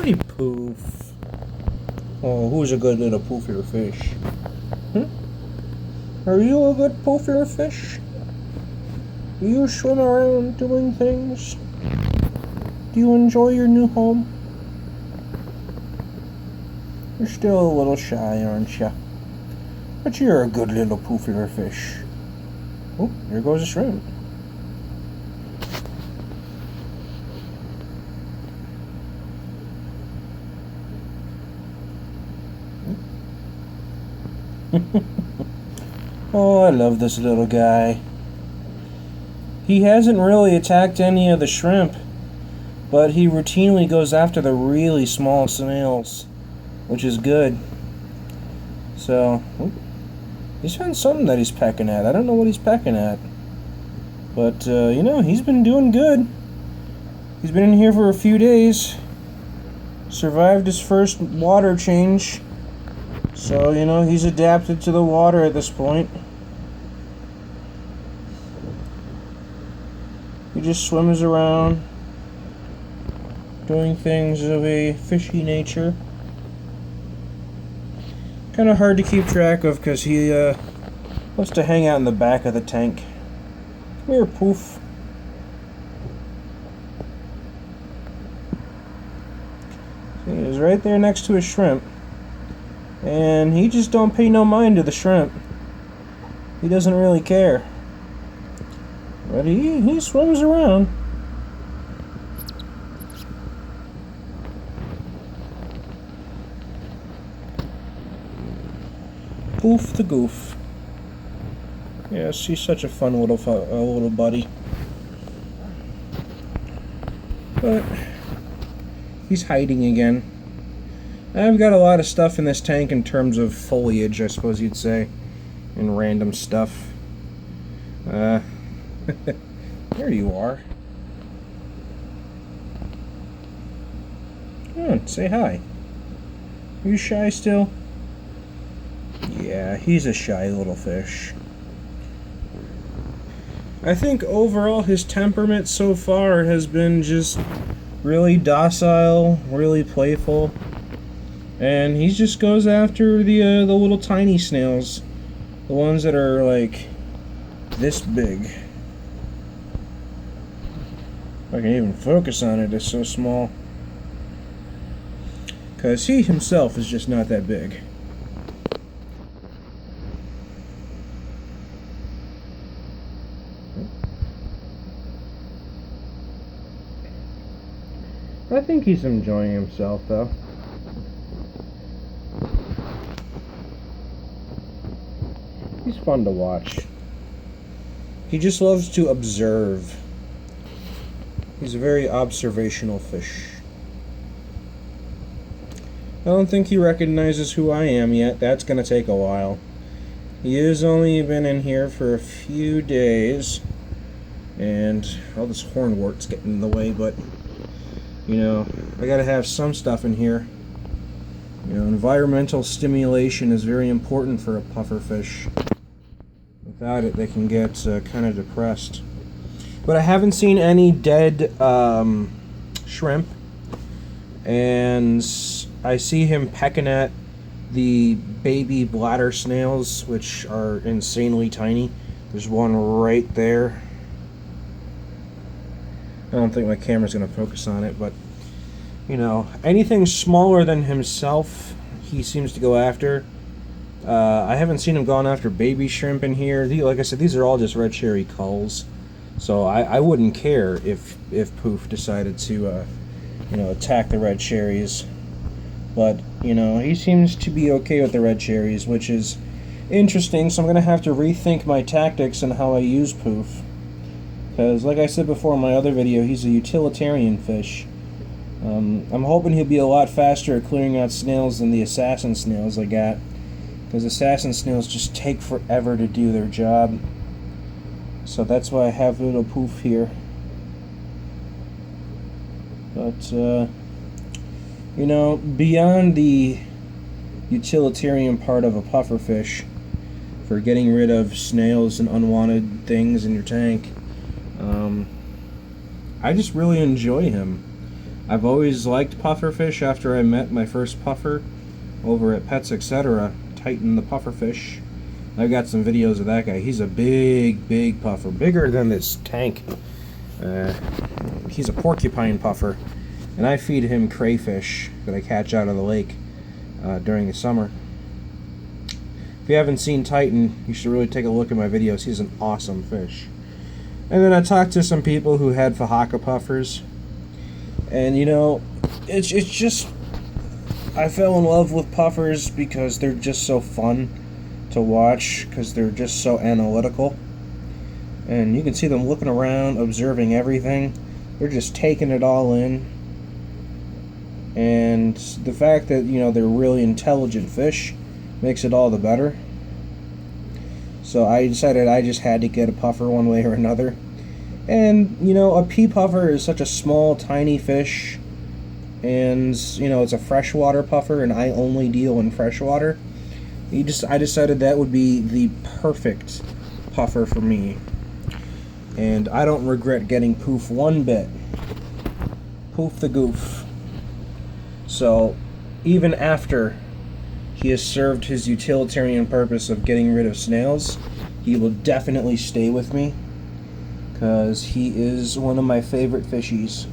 Hey, Poof. Oh, who's a good little poofier fish? Are you a good poofier fish? Do you swim around doing things? Do you enjoy your new home? You're still a little shy, aren't you? But you're a good little poofier fish. Oh, here goes a shrimp. Oh, I love this little guy. He hasn't really attacked any of the shrimp, but he routinely goes after the really small snails, which is good. So, he's found something that he's pecking at. I don't know what he's pecking at. But, he's been doing good. He's been in here for a few days. Survived his first water change. So, he's adapted to the water at this point. He just swims around, doing things of a fishy nature. Kind of hard to keep track of because he loves to hang out in the back of the tank. Come here, Poof. See, he's right there next to a shrimp. And he just don't pay no mind to the shrimp. He doesn't really care. But he swims around. Poof the goof. Yes, he's such a fun little buddy. But he's hiding again. I've got a lot of stuff in this tank in terms of foliage, I suppose you'd say, and random stuff. There you are. Come on, say hi. Are you shy still? Yeah, he's a shy little fish. I think overall his temperament so far has been just really docile, really playful. And he just goes after the little tiny snails. The ones that are like this big. If I can even focus on it, it's so small. Because he himself is just not that big. I think he's enjoying himself, though. He's fun to watch. He just loves to observe. He's a very observational fish. I don't think he recognizes who I am yet. That's going to take a while. He has only been in here for a few days. And all this hornwort's getting in the way, but I gotta have some stuff in here. Environmental stimulation is very important for a pufferfish. Without it, they can get kind of depressed. But I haven't seen any dead shrimp, and I see him pecking at the baby bladder snails, which are insanely tiny. There's one right there. I don't think my camera's going to focus on it, but anything smaller than himself, he seems to go after. I haven't seen him gone after baby shrimp in here. Like I said, these are all just red cherry culls, so I wouldn't care if Poof decided to attack the red cherries. But he seems to be okay with the red cherries, which is interesting. So I'm gonna have to rethink my tactics and how I use Poof. Because, like I said before in my other video, he's a utilitarian fish. I'm hoping he'll be a lot faster at clearing out snails than the assassin snails I got. Because assassin snails just take forever to do their job. So that's why I have little Poof here. But, beyond the utilitarian part of a pufferfish, for getting rid of snails and unwanted things in your tank, I just really enjoy him. I've always liked pufferfish after I met my first puffer over at Pets Etc. Titan the pufferfish. I've got some videos of that guy. He's a big puffer, bigger than this tank. He's a porcupine puffer, and I feed him crayfish that I catch out of the lake during the summer. If you haven't seen Titan, you should really take a look at my videos. He's an awesome fish. And then I talked to some people who had Fahaka puffers, and you know, it's just, I fell in love with puffers because they're just so fun to watch, because they're just so analytical, and you can see them looking around, observing everything. They're just taking it all in, and the fact that, you know, they're really intelligent fish makes it all the better. So I decided I just had to get a puffer one way or another. And, you know, a pea puffer is such a small, tiny fish, and, you know, it's a freshwater puffer, and I only deal in freshwater. I decided that would be the perfect puffer for me. And I don't regret getting Poof one bit. Poof the goof. So, even after he has served his utilitarian purpose of getting rid of snails, he will definitely stay with me, because he is one of my favorite fishies.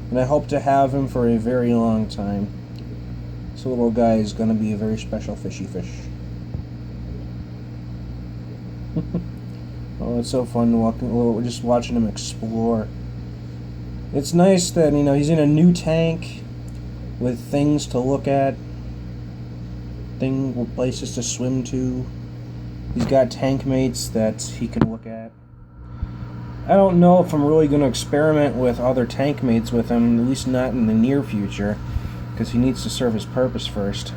And I hope to have him for a very long time. This little guy is going to be a very special fishy fish. Oh, it's so fun just watching him explore. It's nice that, you know, he's in a new tank with things to look at, places to swim to. He's got tank mates that he can look at. I don't know if I'm really going to experiment with other tank mates with him, at least not in the near future, because he needs to serve his purpose first.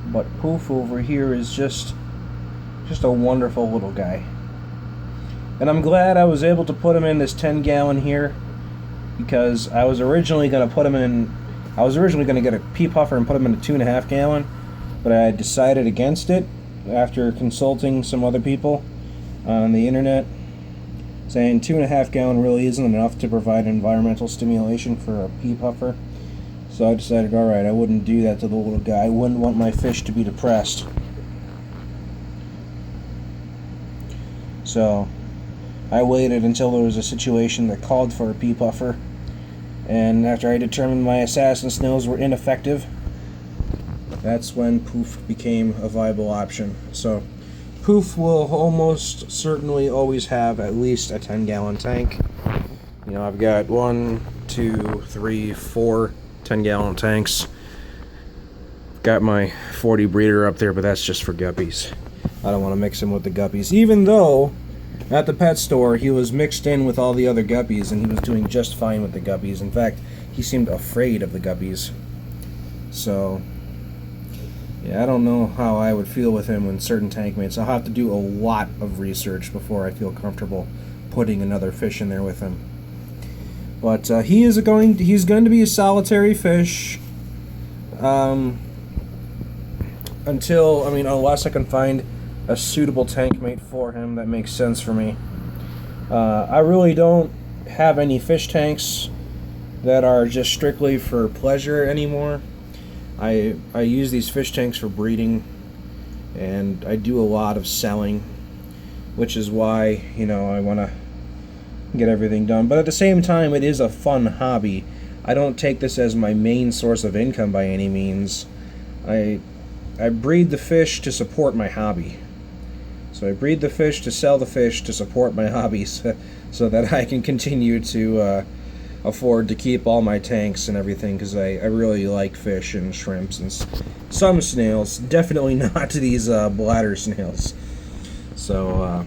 But Poof over here is just a wonderful little guy. And I'm glad I was able to put him in this 10-gallon here, because I was originally going to get a pea puffer and put him in a 2.5-gallon, but I decided against it after consulting some other people on the internet, saying 2.5-gallon really isn't enough to provide environmental stimulation for a pea puffer. So I decided, alright, I wouldn't do that to the little guy. I wouldn't want my fish to be depressed. So I waited until there was a situation that called for a pea puffer, and after I determined my assassin snails were ineffective, that's when Poof became a viable option. So Poof will almost certainly always have at least a 10-gallon tank. You know, I've got 1, 2, 3, 4 10-gallon tanks. Got my 40 breeder up there, but that's just for guppies. I don't want to mix him with the guppies, even though at the pet store he was mixed in with all the other guppies and he was doing just fine with the guppies. In fact, he seemed afraid of the guppies. So yeah, I don't know how I would feel with him in certain tank mates. I'll have to do a lot of research before I feel comfortable putting another fish in there with him. But he's going to be a solitary fish unless I can find a suitable tank mate for him that makes sense for me. I really don't have any fish tanks that are just strictly for pleasure anymore. I use these fish tanks for breeding, and I do a lot of selling, which is why, you know, I want to get everything done. But at the same time, it is a fun hobby. I don't take this as my main source of income by any means. I breed the fish to support my hobby. So I breed the fish to sell the fish to support my hobbies, so that I can continue to afford to keep all my tanks and everything, because I really like fish and shrimps and some snails. Definitely not these bladder snails. So,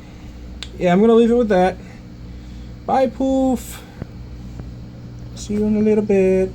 yeah, I'm going to leave it with that. Bye, Poof. See you in a little bit.